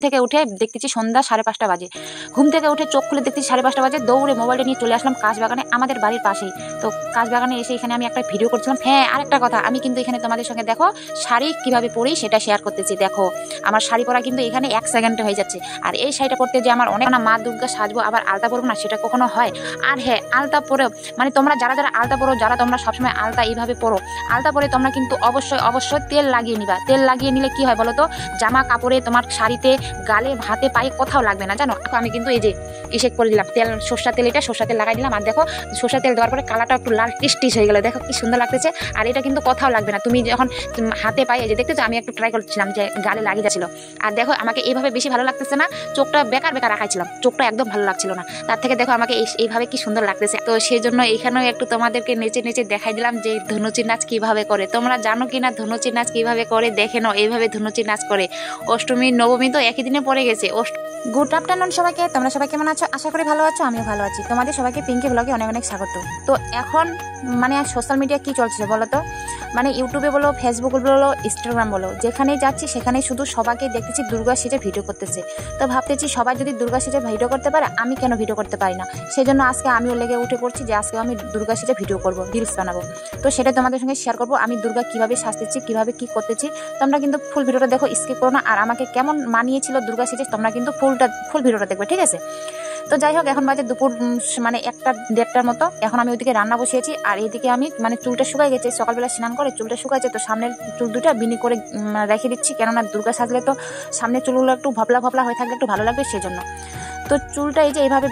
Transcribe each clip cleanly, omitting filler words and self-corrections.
থেকে উঠে দেখতেছি সন্ধ্যা 5:30 বাজে। ঘুম থেকে উঠে চোখ খুলে দেখতেছি 5:30 বাজে। দৌড়ে মোবাইলটা নিয়ে চলে আসলাম কাশবাগানে, আমাদের বাড়ির পাশেই। তো কাশবাগানে এসে এখানে আমি একটা ভিডিও করছিলাম। হ্যাঁ, আরেকটা কথা, আমি কিন্তু এখানে তোমাদের সঙ্গে দেখো শাড়ি কিভাবে পরি সেটা শেয়ার করতেছি। দেখো আমার শাড়ি পরা কিন্তু এখানে 1 সেকেন্ডে হয়ে যাচ্ছে। আর এই শাড়িটা পরতে যে আমার অনেক না মা দুর্গা সাজবো আবার আলতা পরবো না, সেটা কখনো হয়? আর হ্যাঁ, আলতা পরে মানে তোমরা যারা যারা আলতা পরো, যারা তোমরা সবসময় আলতা এইভাবে পরো, আলতা পরে তোমরা কিন্তু অবশ্যই তেল লাগিয়ে নিবা। তেল লাগিয়ে নিলে কি হয় বলো তো, জামা কাপড়ে তোমার শাড়িতে গালে হাতে পায়ে কোথাও লাগবে না, জানো। আমি কিন্তু এই যে ইসেক করে দিলাম তেল, সর্ষা তেল, এটা সর্ষা তেল লাগাই দিলাম। আর দেখো সর্ষা তেল দেওয়ার পরে কালারটা একটু লাল টিস হয়ে গেল, দেখো কি সুন্দর লাগতেছে। আর এটা কিন্তু কোথাও লাগবে না, তুমি যখন হাতে পায়ে যে দেখতেছো, আমি একটু ট্রাই করছিলাম যে গালে লাগিয়ে যাচ্ছিল। আর দেখো আমাকে এইভাবে বেশি ভালো লাগতেছে না, চোখটা বেকার রাখাইছিলাম, চোখটা একদম ভালো লাগছিল না। তার থেকে দেখো আমাকে এইভাবে কি সুন্দর লাগতেছে। তো সেই জন্য এইখানেও একটু তোমাদেরকে নেচে দেখাই দিলাম যে ধনুচি নাচ কিভাবে করে। তোমরা জানো কিনা ধনুচি নাচ কিভাবে করে? দেখে নাও, এইভাবে ধনুচি নাচ করে। অষ্টমী নবমী তো একই দিনে পড়ে গেছে। গুড আফটারনুন সবাইকে, তোমরা সবাই কেমন আছো? আশা করি ভালো আছো, আমিও ভালো আছি। তোমাদের সবাইকে পিঙ্কি ব্লগে অনেক স্বাগত। তো এখন মানে সোশ্যাল মিডিয়া কি চলছে বলো তো, মানে ইউটিউবে বলো, ফেসবুক বলো, ইনস্টাগ্রাম বলো, যেখানেই যাচ্ছি সেখানেই শুধু সবাইকে দেখতেছি দুর্গা সেজে ভিডিও করতেছে। তো ভাবতেছি সবাই যদি দুর্গা সেজে ভিডিও করতে পারে, আমি কেন ভিডিও করতে পারি না? সেই জন্য আজকে আমিও লেগে উঠে পড়ছি যে আজকে আমি দুর্গা সেজে ভিডিও করবো, রিলস বানাবো। তো সেটা তোমাদের সঙ্গে শেয়ার করবো, আমি দুর্গা কিভাবে সাজতেছি, কিভাবে কি করতেছি। তোমরা কিন্তু ফুল ভিডিওটা দেখো, স্কিপ করো না। আর আমাকে কেমন মানিয়েছিল দুর্গা সেজে তোমরা কিন্তু ফুল ভিডিওটা দেখবে, ঠিক আছে? তো যাই হোক, এখন বাজে দুপুর মানে 1-1:30টার মতো। এখন আমি ওইদিকে রান্না বসিয়েছি, আর এইদিকে আমি মানে চুলটা শুকাই গেছে, সকালবেলা স্নান করে চুলটা শুকাইছে। তো সামনের চুল দুটা বিনি করে রেখে দিচ্ছি, কেননা দুর্গা সাজলে তো সামনের চুলগুলো একটু ভপলা হয়ে থাকলে একটু ভালো লাগবে, সেজন্য। তো চুলটা এই যে এইভাবে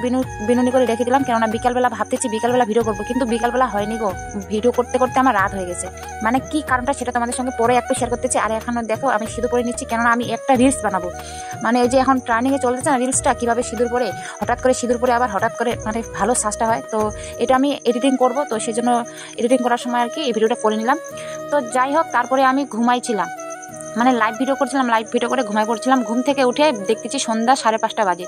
বিনুনি করে রেখে দিলাম, কেননা বিকালবেলা ভাবতেছি বিকালবেলা ভিডিও করবো, কিন্তু বিকালবেলা হয়নি গো। ভিডিও করতে করতে আমার রাত হয়ে গেছে। মানে কি কারণটা সেটা তোমাদের সঙ্গে পরে একটু শেয়ার করতেছি। আর এখন দেখো আমি সিঁদুর পরে নিচ্ছি, কেননা আমি একটা রিলস বানাবো। মানে এই যে এখন ট্রেন্ডিংয়ে চলতেছে না রিলসটা, কিভাবে সিঁদুর পরে, হঠাৎ করে সিঁদুর পরে আবার হঠাৎ করে মানে ভালো সাজটা হয়। তো এটা আমি এডিটিং করব, তো সেই জন্য এডিটিং করার সময় আর কি এই ভিডিওটা করে নিলাম। তো যাই হোক, তারপরে আমি ঘুমাইছিলাম, মানে লাইভ ভিডিও করছিলাম, লাইভ ভিডিও করে ঘুমাই পড়ছিলাম। ঘুম থেকে উঠে দেখতেছি সন্ধ্যা 5:30 বাজে।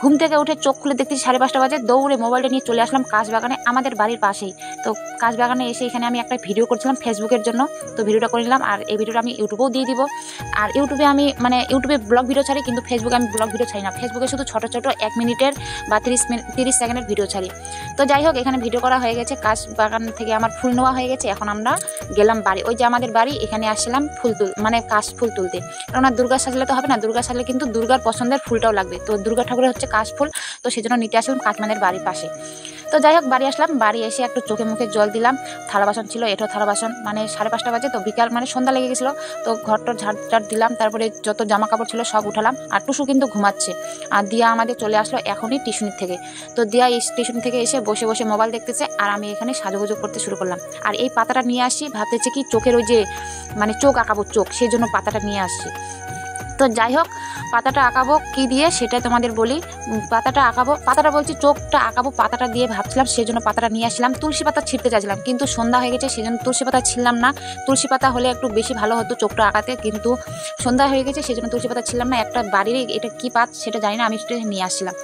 ঘুম থেকে উঠে চোখ খুলে দেখতেছি 5:30 বাজে। দৌড়ে মোবাইলটা নিয়ে চলে আসলাম কাশবাগানে, আমাদের বাড়ির পাশেই। তো কাশবাগানে এসে এখানে আমি একটা ভিডিও করছিলাম ফেসবুকের জন্য, তো ভিডিওটা করে নিলাম। আর এই ভিডিওটা আমি ইউটিউবেও দিয়ে দিব। আর ইউটিউবে আমি মানে ইউটিউবে ব্লগ ভিডিও ছাড়ি, কিন্তু ফেসবুকে আমি ব্লগ ভিডিও ছাড়ি না। ফেসবুকে শুধু ছোট 1 মিনিটের বা 30 সেকেন্ডের ভিডিও ছাড়ি। তো যাই হোক, এখানে ভিডিও করা হয়ে গেছে, কাশবাগান থেকে আমার ফুল নেওয়া হয়ে গেছে। এখন আমরা গেলাম বাড়ি, ওই যে আমাদের বাড়ি, এখানে আসলাম মানে ফুল তুলতে। কেননা দুর্গা সাজলে তো হবে না, দুর্গা সাজলে কিন্তু দুর্গার পছন্দের ফুলটাও লাগবে। তো দুর্গা ঠাকুরের হচ্ছে কাশফুল, তো সেজন্য নিতে আসলাম কাকিমাদের বাড়ির পাশে। তো যাই হোক, বাড়ি আসলাম, বাড়ি এসে একটু চোখে মুখে জল দিলাম। থালা বাসন ছিল, এটাও থালা বাসন, মানে 5:30 বাজে, তো বিকাল মানে সন্ধ্যা লেগে গেছিলো। তো ঘরটা ঝাড় দিলাম, তারপরে যত জামা কাপড় ছিল সব উঠালাম। আর টুসু কিন্তু ঘুমাচ্ছে। আর দিয়া আমাদের চলে আসলো এখনই টিউশনি থেকে। তো দিয়া টিউশনি থেকে এসে বসে মোবাইল দেখতেছে, আর আমি এখানে সাজুগুজু করতে শুরু করলাম। আর এই পাতাটা নিয়ে আসি, ভাবতেছে কি চোখের ওই যে মানে চোখ আঁকাবো, চোখ, সেই জন্য পাতাটা নিয়ে আসছি। তো যাই হোক, পাতাটা আঁকাবো কি দিয়ে সেটা তোমাদের বলি। পাতাটা বলছি চোখটা আঁকাবো পাতাটা দিয়ে ভাবছিলাম, সেই জন্য পাতাটা নিয়ে আসলাম। তুলসী পাতা ছিঁড়তে চাইছিলাম, কিন্তু সন্ধ্যা হয়ে গেছে, সেই জন্য তুলসী পাতা ছিঁড়লাম না। তুলসী পাতা হলে একটু বেশি ভালো হতো চোখটা আঁকাতে, কিন্তু সন্ধ্যা হয়ে গেছে, সেই জন্য তুলসী পাতা ছিঁড়লাম না। একটা বাড়ির এটা কি পাত সেটা জানি না, আমি সেটা নিয়ে আসছিলাম।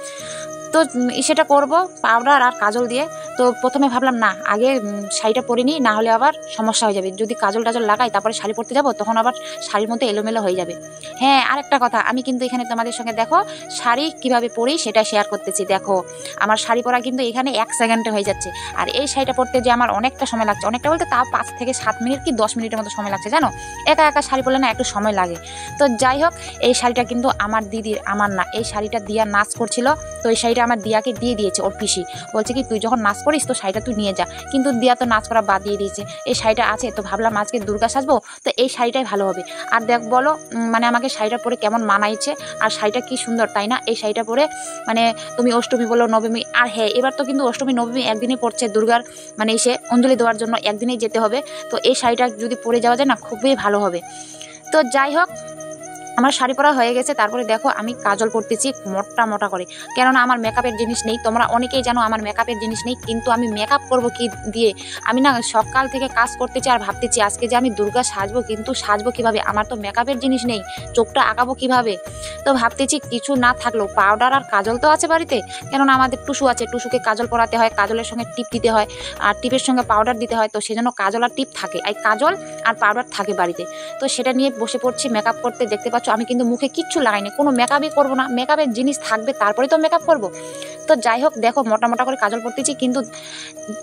তো সেটা করব পাউডার আর কাজল দিয়ে। তো প্রথমে ভাবলাম না, আগে শাড়িটা পরে নিই, না হলে আবার সমস্যা হয়ে যাবে। যদি কাজল টাজল লাগাই তারপরে শাড়ি পরতে যাবো, তখন আবার শাড়ির মধ্যে এলোমেলো হয়ে যাবে। হ্যাঁ, আরেকটা কথা, আমি কিন্তু এখানে তোমাদের সঙ্গে দেখো শাড়ি কিভাবে পরি সেটা শেয়ার করতেছি। দেখো আমার শাড়ি পরা কিন্তু এখানে 1 সেকেন্ডে হয়ে যাচ্ছে। আর এই শাড়িটা পরতে যে আমার অনেকটা সময় লাগছে, অনেকটা বলতে তাও 5 থেকে 7 মিনিট কি 10 মিনিটের মতো সময় লাগছে, জানো। একা শাড়ি পরলে না একটু সময় লাগে। তো যাই হোক, এই শাড়িটা কিন্তু আমার দিদির, আমার না। এই শাড়িটা দিয়া নাচ করছিল, তো এই শাড়িটা আমার দিয়াকে দিয়ে দিয়েছে ওর পিসি। বলছে কি তুই যখন নাচ করিস তো শাড়িটা তুই নিয়ে যা, কিন্তু দিয়া তো নাচ করা বাদ দিয়ে দিয়েছে। এই শাড়িটা আছে, তো ভাবলাম আজকে দুর্গা সাজবো, তো এই শাড়িটাই ভালো হবে। আর দেখ বলো মানে আমাকে শাড়িটা পরে কেমন মানাইছে, আর শাড়িটা কি সুন্দর, তাই না? এই শাড়িটা পরে মানে তুমি অষ্টমী বলো, নবমী, আর হ্যাঁ এবার তো কিন্তু অষ্টমী নবমী একদিনই পড়ছে দুর্গার, মানে এসে অঞ্জলি দেওয়ার জন্য একদিনেই যেতে হবে। তো এই শাড়িটা যদি পরে যাওয়া যায় না, খুবই ভালো হবে। তো যাই হোক, আমার শাড়ি পরা হয়ে গেছে। তারপরে দেখো আমি কাজল পরতেছি মোটা করে, কেননা আমার মেকআপের জিনিস নেই। তোমরা অনেকেই জানো আমার মেকআপের জিনিস নেই, কিন্তু আমি মেকআপ করব কি দিয়ে? আমি না সকাল থেকে কাজ করতেছি আর ভাবতেছি আজকে যে আমি দুর্গা সাজবো, কিন্তু সাজবো কিভাবে? আমার তো মেকআপের জিনিস নেই, চোখটা আঁকাবো কিভাবে? তো ভাবতেছি কিছু না থাকলেও পাউডার আর কাজল তো আছে বাড়িতে, কেননা আমাদের টুসু আছে, টুসুকে কাজল পরাতে হয়, কাজলের সঙ্গে টিপ দিতে হয়, আর টিপের সঙ্গে পাউডার দিতে হয়। তো সেজন্য কাজল আর টিপ থাকে, এই কাজল আর পাউডার থাকে বাড়িতে। তো সেটা নিয়ে বসে পড়ছি মেকআপ করতে। দেখতে পাচ্ছ পাচ্ছ আমি কিন্তু মুখে কিচ্ছু লাগাইনি, কোনো মেকআপই করবো না, মেকআপের জিনিস থাকবে তারপরে তো মেকআপ করবো। তো যাই হোক দেখো মোটা মোটা করে কাজল পরতেছি, কিন্তু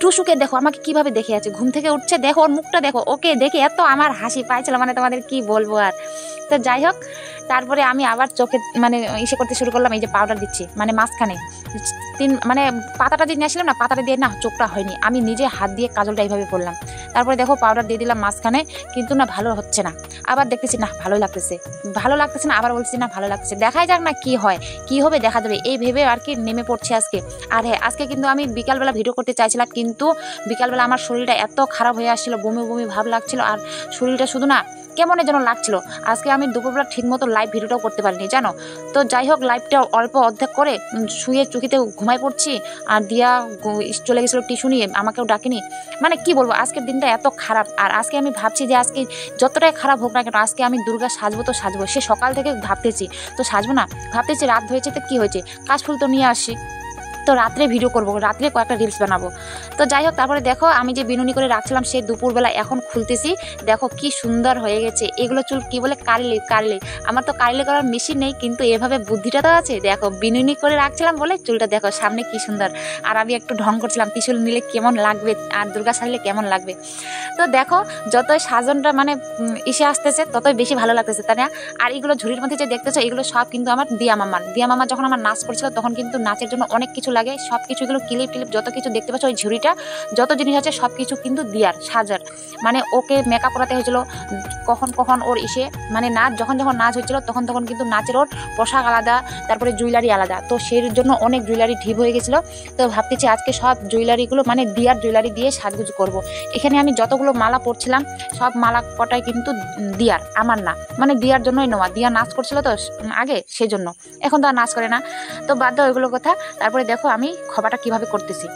টুসুকে দেখো আমাকে কিভাবে দেখে আছে, ঘুম থেকে উঠছে দেখো, ওর মুখটা দেখো, ওকে দেখে এত আমার হাসি পাইছিল, মানে তোমাদের কি বলবো আর। তো যাই হোক তারপরে আমি আবার চোখে মানে ইসে করতে শুরু করলাম, এই যে পাউডার দিচ্ছি মানে মাঝখানে মানে পাতাটা দিয়ে নিয়েছিলাম না, পাতাটা দিয়ে না চোখটা হয়নি, আমি নিজে হাত দিয়ে কাজলটা এইভাবে করলাম। তারপরে দেখো পাউডার দিয়ে দিলাম মাঝখানে, কিন্তু না ভালো হচ্ছে না, আবার দেখতেছি না ভালো লাগতেছে না, আবার বলছি না ভালো লাগতেছে, দেখাই যাক না কি হয়, কি হবে দেখা যাবে, এই ভেবে আর কি নেমে পড়ছে আজকে। আর হ্যাঁ আজকে কিন্তু আমি বিকালবেলা ভিডিও করতে চাইছিলাম, কিন্তু বিকালবেলা আমার শরীরটা এত খারাপ হয়ে আসছিল, বমি বমি ভাব লাগছিল, আর শরীরটা শুধু না কেমন যেন লাগছিল। আজকে আমি দুপুরবেলা ঠিক মতো লাইভ ভিডিওটাও করতে পারিনি জানো। তো যাই হোক লাইভটা অল্প অর্ধেক করে শুয়ে চুকিতে ঘুমাই পড়ছি, আর দিয়া চলে গেছিলো টিস্যু নিয়ে, আমাকেও ডাকেনি। মানে কি বলবো আজকের দিনটা এত খারাপ। আর আজকে আমি ভাবছি যে আজকে যতটাই খারাপ হোক না কেন, আজকে আমি দুর্গা সাজবো তো সাজবো, সে সকাল থেকে ভাবতেছি তো সাজবো না, ভাবতেছি রাত হয়েছে তো কি হয়েছে, কাশফুল তো নিয়ে আসি, তো রাত্রে ভিডিও করবো, রাত্রে কয়েকটা রিলস বানাবো। তো যাই হোক তারপরে দেখো আমি যে বিনুনি করে রাখছিলাম সেই দুপুরবেলা এখন খুলতেছি, দেখো কি সুন্দর হয়ে গেছে। এগুলো চুল কি বলে কার্লি, আমার তো কার্লি করার মেশিন নেই, কিন্তু এভাবে বুদ্ধিটা তো আছে। দেখো বিনুনি করে রাখছিলাম বলে চুলটা দেখো সামনে কি সুন্দর। আর আমি একটু ঢং করছিলাম ত্রিশূল নিলে কেমন লাগবে আর দুর্গা সাজলে কেমন লাগবে। তো দেখো যতই সাজনটা মানে এসে আসতেছে ততই বেশি ভালো লাগতেছে, তাই না? আর এগুলো ঝুড়ির মধ্যে যে দেখতেছো এগুলো সব কিন্তু আমার দিয়া মামা যখন আমার নাচ করছিল তখন কিন্তু নাচের জন্য অনেক কিছু লাগে, সব কিছু এগুলো ক্লিপ যত কিছু দেখতে পাচ্ছ ওই ঝুড়িটা যত জিনিস আছে সব কিছু কিন্তু দিয়ার সাজার। মানে ওকে মেকআপ করাতে হয়েছিল কখন ওর এসে মানে নাচ যখন নাচ হয়েছিল তখন কিন্তু নাচের ওর পোশাক আলাদা, তারপরে জুয়েলারি আলাদা, তো সেই জন্য অনেক জুয়েলারি ঢিপ হয়ে গেছিলো। তো ভাবতেছি আজকে সব জুয়েলারিগুলো মানে দিয়ার জুয়েলারি দিয়ে সাজগুজ করব। এখানে আমি যতগুলো মালা পরছিলাম সব মালা কটাই কিন্তু দিয়ার, আমার না, মানে দিয়ার জন্যই নেওয়া। দিয়া নাচ করছিল তো আগে সেই জন্য, এখন তো আর নাচ করে না, তো বাদ দাও ওইগুলো কথা। তারপরে দেখো আমি খোপাটা কিভাবে করতেছি।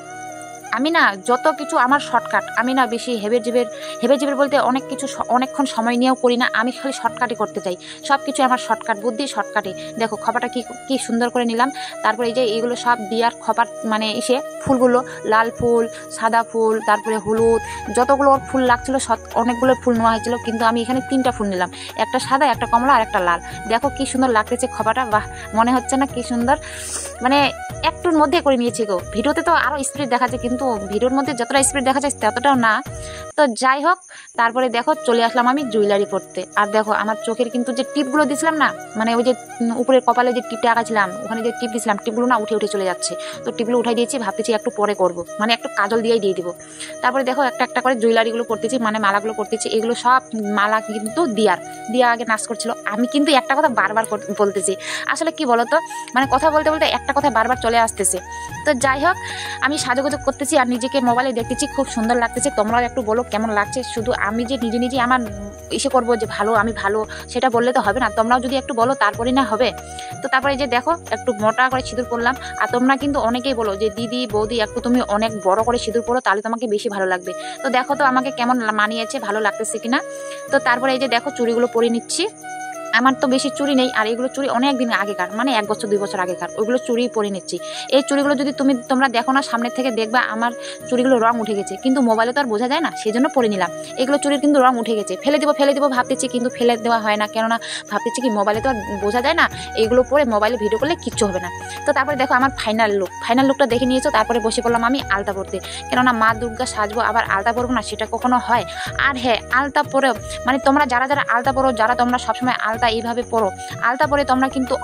আমি না যত কিছু আমার শর্টকাট, আমি না বেশি হেবের জিবের বলতে অনেক কিছু অনেকক্ষণ সময় নিয়েও করি না, আমি খালি শর্টকাটে করতে চাই, সব কিছু আমার শর্টকাট বুদ্ধি শর্টকাটে। দেখো খোপাটা কি সুন্দর করে নিলাম। তারপরে এই যে এইগুলো সব দিয়ার খোপার মানে এসে ফুলগুলো লাল ফুল, সাদা ফুল, তারপরে হলুদ, যতগুলো ওর ফুল লাগছিল সব অনেকগুলো ফুল নেওয়া হয়েছিল, কিন্তু আমি এখানে 3টা ফুল নিলাম, একটা সাদা, একটা কমলা আর একটা লাল। দেখো কি সুন্দর লাগতেছে খোপাটা, বাহ মনে হচ্ছে না কি সুন্দর, মানে একটুর মধ্যে করে নিয়েছি গো। ভিডিওতে তো আরও স্পিড দেখাচ্ছে, কিন্তু ভিডিওর মধ্যে যতটা স্পিড দেখা যায় ততটাও না। তো যাই হোক তারপরে দেখো চলে আসলাম আমি জুয়েলারি পরতে। আর দেখো আমার চোখের কিন্তু যে টিপগুলো দিছিলাম না, মানে ওই যে উপরের কপালে যে টিপটা আঁকাছিলাম ওখানে যে টিপ দিছিলাম, টিপগুলো না উঠে চলে যাচ্ছে, তো টিপগুলো উঠাই দিয়েছি, ভাবতেছি একটু পরে করবো, মানে একটু কাজল দিয়ে দিব। তারপরে দেখো একটা করে জুয়েলারিগুলো করতেছি, মানে মালাগুলো করতেছি। এগুলো সব মালা কিন্তু দিয়া আগে নাচ করছিল। আমি কিন্তু একটা কথা বারবার বলতেছি, আসলে কি বলতো, মানে কথা বলতে বলতে একটা কথা বারবার চলে আসতেছে। তো যাই হোক আমি সাজুগুজু করতেছি আর নিজেকে মোবাইলে দেখতেছি, খুব সুন্দর লাগতেছে। তোমরাও একটু বলো কেমন লাগছে। শুধু আমি যে নিজে আমার ইসে করবো যে আমি ভালো সেটা বললে তো হবে না, তোমরাও যদি একটু বলো তারপরেই না হবে। তো তারপরে যে দেখো একটু মোটা করে সিঁদুর পরলাম। আর তোমরা কিন্তু অনেকেই বলো যে দিদি বৌদি একটু তুমি অনেক বড় করে সিঁদুর পরো, তাহলে তোমাকে বেশি ভালো লাগবে। তো দেখো তো আমাকে কেমন মানিয়েছে, ভালো লাগতেছে কিনা। তো তারপরে এই যে দেখো চুড়িগুলো পরে নিচ্ছি। আমার তো বেশি চুড়ি নেই, আর এগুলো চুড়ি অনেক দিন আগেকার, মানে 1 বছর 2 বছর আগেকার, ওইগুলো চুড়ি পরে নিচ্ছি। এই চুড়িগুলো যদি তোমরা দেখো না সামনের থেকে দেখবা আমার চুড়িগুলো রং উঠে গেছে, কিন্তু মোবাইলে তো আর বোঝা যায় না, সেই জন্য পরে নিলাম। এগুলো চুড়ির কিন্তু রং উঠে গেছে, ফেলে দিব ভাবতেছি, কিন্তু ফেলে দেওয়া হয় না, কেননা ভাবতেছি কি মোবাইলে তো আর বোঝা যায় না, এইগুলো পরে মোবাইলে ভিডিও করলে কিচ্ছু হবে না। তো তারপরে দেখো আমার ফাইনাল লুকটা দেখে নিয়েছো। তারপরে বসে পড়লাম আমি আলতা পরতে, কেননা মা দুর্গা সাজবো আবার আলতা পরবো না, সেটা কখনো হয়। আর হ্যাঁ আলতা পরে মানে তোমরা যারা আলতা পরো, যারা তোমরা সবসময় আলতা এইভাবে পরো, আলতা পরে তোমরা কিন্তু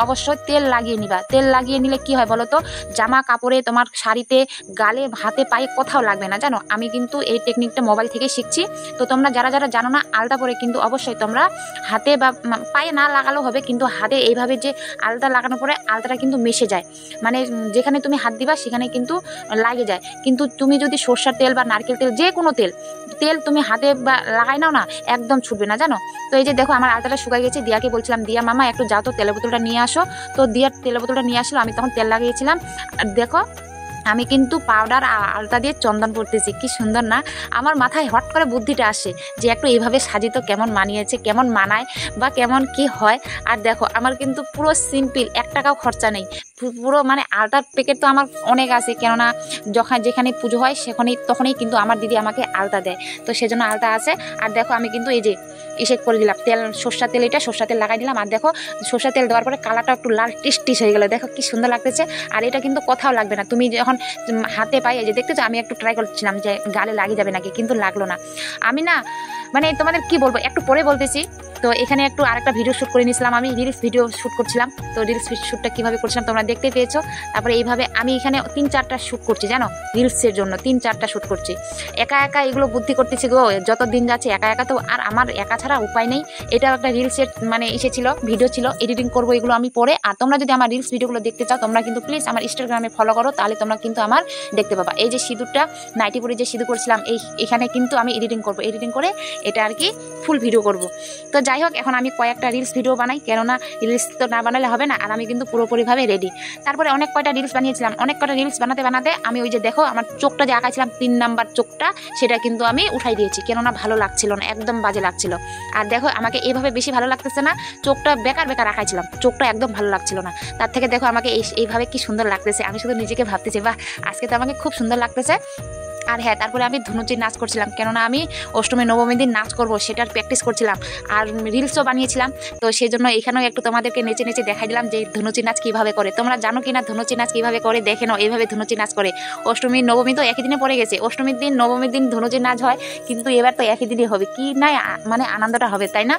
অবশ্যই তেল লাগিয়ে নিবা। তেল লাগিয়ে নিলে কি হয় বলো তো, জামা কাপড়ে তোমার শাড়িতে গালে হাতে পায়ে কোথাও লাগবে না, জানো। আমি কিন্তু এই টেকনিকটা মোবাইল থেকে শিখছি। তো তোমরা যারা জানো না আলতা পরে কিন্তু অবশ্যই তোমরা হাতে বা পায়ে না লাগালেও হবে, কিন্তু হাতে এইভাবে যে আলতা লাগানোর পরে আলতাটা কিন্তু মিশে যায়, মানে যেখানে তুমি হাত দিবা সেখানে কিন্তু লাগে যায়। কিন্তু তুমি যদি সরষের তেল বা নারকেল তেল যে কোনো তেল তুমি হাতে বা লাগাই নাও না, একদম ছুটবে না, জানো। তো এই যে দেখো আমার আলতাটা শুকাই গেছে, দিয়াকে বলছিলাম দিয়া মামা একটু যাও তো তেলের বোতলটা নিয়ে আসো। তো দিয়ার তেলের বোতলটা নিয়ে আসলো, আমি তখন তেল লাগিয়েছিলাম। আর দেখো আমি কিন্তু পাউডার আলতা দিয়ে চন্দন পরতেছি, কি সুন্দর না। আমার মাথায় হট করে বুদ্ধিটা আসে যে একটু এইভাবে সাজিত কেমন মানিয়েছে, কেমন মানায় বা কেমন কি হয়। আর দেখো আমার কিন্তু পুরো সিম্পল, 1 টাকাও খরচা নেই, পুরো মানে আলতার প্যাকেট তো আমার অনেক আছে, কেননা যেখানে পুজো হয় তখনই কিন্তু আমার দিদি আমাকে আলতা দেয়, তো সেজন্য আলতা আছে। আর দেখো আমি কিন্তু এই যে ইসে করে দিলাম তেল, সর্ষা তেল, এটা সর্ষা তেল লাগাই দিলাম। আর দেখো সর্ষা তেল দেওয়ার পরে কালারটা একটু লাল টিস হয়ে গেল, দেখো কি সুন্দর লাগতেছে। আর এটা কিন্তু কোথাও লাগবে না, তুমি যখন হাতে পাই যে দেখতেছো আমি একটু ট্রাই করছিলাম যে গালে লাগিয়ে যাবে নাকি, কিন্তু লাগলো না। আমি না মানে তোমাদের কি বলবো, একটু পরে বলতেছি। তো এখানে একটু আরেকটা ভিডিও শ্যুট করে নিয়েছিলাম, আমি রিলস ভিডিও শ্যুট করছিলাম। তো রিলস শ্যুটটা কীভাবে করছিলাম তোমরা দেখতে পেয়েছো। তারপরে এইভাবে আমি এখানে 3-4টা শ্যুট করছি, জানো, রিলসের জন্য 3-4টা শ্যুট করছি। একা এগুলো বুদ্ধি করতেছি গো, যত দিন যাচ্ছে একা তো আর আমার একা ছাড়া উপায় নেই। এটাও একটা রিলসের মানে ছিল, ভিডিও ছিল, এডিটিং করবো এগুলো আমি পরে। আর তোমরা যদি আমার রিলস ভিডিওগুলো দেখতে চাও তোমরা কিন্তু প্লিজ আমার ইনস্টাগ্রামে ফলো করো, তাহলে তোমরা কিন্তু আমার দেখতে পাবা। এই যে সিঁদুরটা, নাইটি পরে যে সিঁদুর করছিলাম এখানে কিন্তু আমি এডিটিং করবো, এডিটিং করে এটা আর কি ফুল ভিডিও করব। তো যাই হোক, এখন আমি কয়েকটা রিলস ভিডিও বানাই, কেননা রিলস তো না বানালে হবে না। আর আমি কিন্তু পুরোপুরিভাবে রেডি। তারপরে অনেক কয়টা রিলস বানিয়েছিলাম, অনেক কয়টা রিলস বানাতে আমি ওই যে দেখো আমার চোখটা যে আঁকাইছিলাম 3 নাম্বার চোখটা, সেটা কিন্তু আমি উঠাই দিয়েছি, কেননা ভালো লাগছিল না, একদম বাজে লাগছিল। আর দেখো আমাকে এইভাবে বেশি ভালো লাগতেছে না, চোখটা বেকার আঁকাইছিলাম, চোখটা একদম ভালো লাগছিল না। তার থেকে দেখো আমাকে এইভাবে কি সুন্দর লাগতেছে, আমি শুধু নিজেকে ভাবতেছি বাহ আজকে তো আমাকে খুব সুন্দর লাগতেছে। আর হ্যাঁ, তারপরে আমি ধনুচির নাচ করছিলাম, কেননা আমি অষ্টমী নবমী দিন নাচ করব সেটার প্র্যাকটিস করছিলাম। আর রিলসও বানিয়েছিলাম, তো সেই জন্য এখানেও একটু তোমাদেরকে নেচে দেখাই দিলাম যে ধনুচি নাচ কীভাবে করে। তোমরা জানো কি না ধনুচি নাচ কীভাবে করে, দেখে নাও এইভাবে ধনুচি নাচ করে। অষ্টমী নবমী তো একই দিনে পড়ে গেছে, অষ্টমীর দিন নবমীর দিন ধনুচি নাচ হয়, কিন্তু এবার তো একই দিনই হবে, কি না মানে আনন্দটা হবে, তাই না?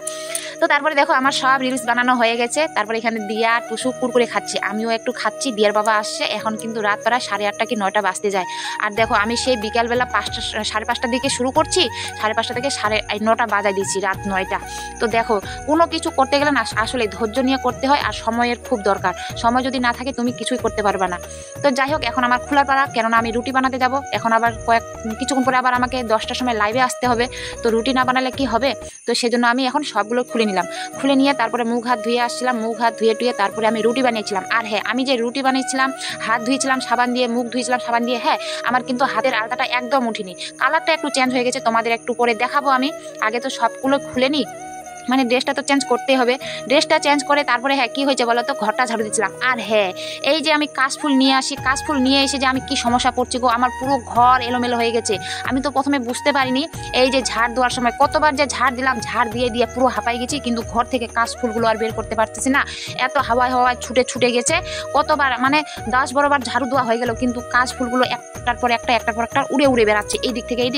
তো তারপরে দেখো আমার সব রিলস বানানো হয়ে গেছে। তারপরে এখানে দিয়া টুসু কুরকুরে খাচ্ছি, আমিও একটু খাচ্ছি। দিয়ার বাবা আসছে, এখন কিন্তু রাত প্রায় 8:30 কি 9টা বাজতে যায়। আর দেখো আমি সেই বিকালবেলা 5:30টার দিকে শুরু করছি, 5:30 থেকে 9টা বাজাই দিচ্ছি, রাত 9টা। তো দেখো কোনো কিছু করতে গেলে না আসলে ধৈর্য নিয়ে করতে হয়, আর সময়ের খুব দরকার। সময় যদি না থাকে তুমি কিছুই করতে পারবে না। তো যাই হোক, এখন আমার খোলার পাড়া, কেননা আমি রুটি বানাতে যাব। এখন আবার কিছুক্ষণ পরে আবার আমাকে 10টার সময় লাইভে আসতে হবে। তো রুটি না বানালে কি হবে, তো সেজন্য আমি এখন সবগুলো খুলে নিলাম। খুলে নিয়ে তারপরে মুখ হাত ধুয়ে আসছিলাম, মুখ হাত ধুয়ে তারপরে আমি রুটি বানিয়েছিলাম। আর হ্যাঁ, আমি যে রুটি বানিয়েছিলাম হাত ধুয়েছিলাম সাবান দিয়ে, মুখ ধুয়েছিলাম সাবান দিয়ে, হ্যাঁ আমার কিন্তু হাতের আলতাটা একদম উঠিনি, কালারটা একটু চেঞ্জ হয়ে গেছে, তোমাদের একটু পরে দেখাবো। আমি আগে তো সবগুলো খুলে নিই, মানে ড্রেসটা তো চেঞ্জ করতেই হবে। ড্রেসটা চেঞ্জ করে তারপরে হ্যাঁ কী হয়েছে বলো তো, ঘরটা ঝাড়ু দিচ্ছিলাম। আর হ্যাঁ, এই যে আমি কাশফুল নিয়ে আসি, কাশফুল নিয়ে এসে যে আমি কি সমস্যা পড়ছি গো, আমার পুরো ঘর এলোমেলো হয়ে গেছে। আমি তো প্রথমে বুঝতে পারিনি, এই যে ঝাড় দেওয়ার সময় কতবার যে ঝাড় দিলাম, ঝাড় দিয়ে পুরো হাঁপাই গেছি, কিন্তু ঘর থেকে কাশফুলগুলো আর বের করতে পারতেছি না, এত হাওয়ায় ছুটে গেছে। কতবার মানে 10-12বার ঝাড়ু দেওয়া হয়ে গেল, কিন্তু কাশফুলগুলো একটার পর একটা উড়ে বেড়াচ্ছে, এই দিক থেকে এই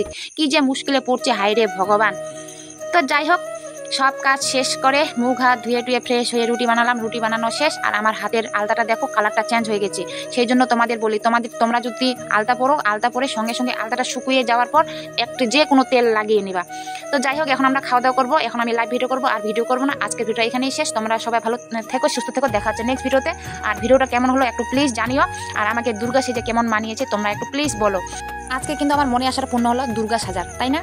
দিক, কি যে মুশকিলে পড়ছে, হায় রে ভগবান। তো যাই হোক, সব কাজ শেষ করে মুখ হাত ধুয়ে ফ্রেশ হয়ে রুটি বানালাম, রুটি বানানো শেষ। আর আমার হাতের আলতাটা দেখো কালারটা চেঞ্জ হয়ে গেছে। সেই জন্য তোমাদের বলি, তোমরা যদি আলতা পরে সঙ্গে আলতাটা শুকিয়ে যাওয়ার পর একটু যে কোনো তেল লাগিয়ে নিবা। তো যাই হোক, এখন আমরা খাওয়া দাওয়া করবো, এখন আমি লাইভ ভিডিও করবো, আর ভিডিও করবো না। আজকের ভিডিও এখানেই শেষ। তোমরা সবাই ভালো থেকো, সুস্থ থেকো, দেখা হচ্ছে নেক্সট ভিডিওতে। আর ভিডিওটা কেমন হলো একটু প্লিজ জানিও, আর আমাকে দুর্গা সেজে কেমন মানিয়েছে তোমরা একটু প্লিজ বলো। আজকে কিন্তু আমার মনে আসার পূর্ণ হলো দুর্গা সাজার, তাই না?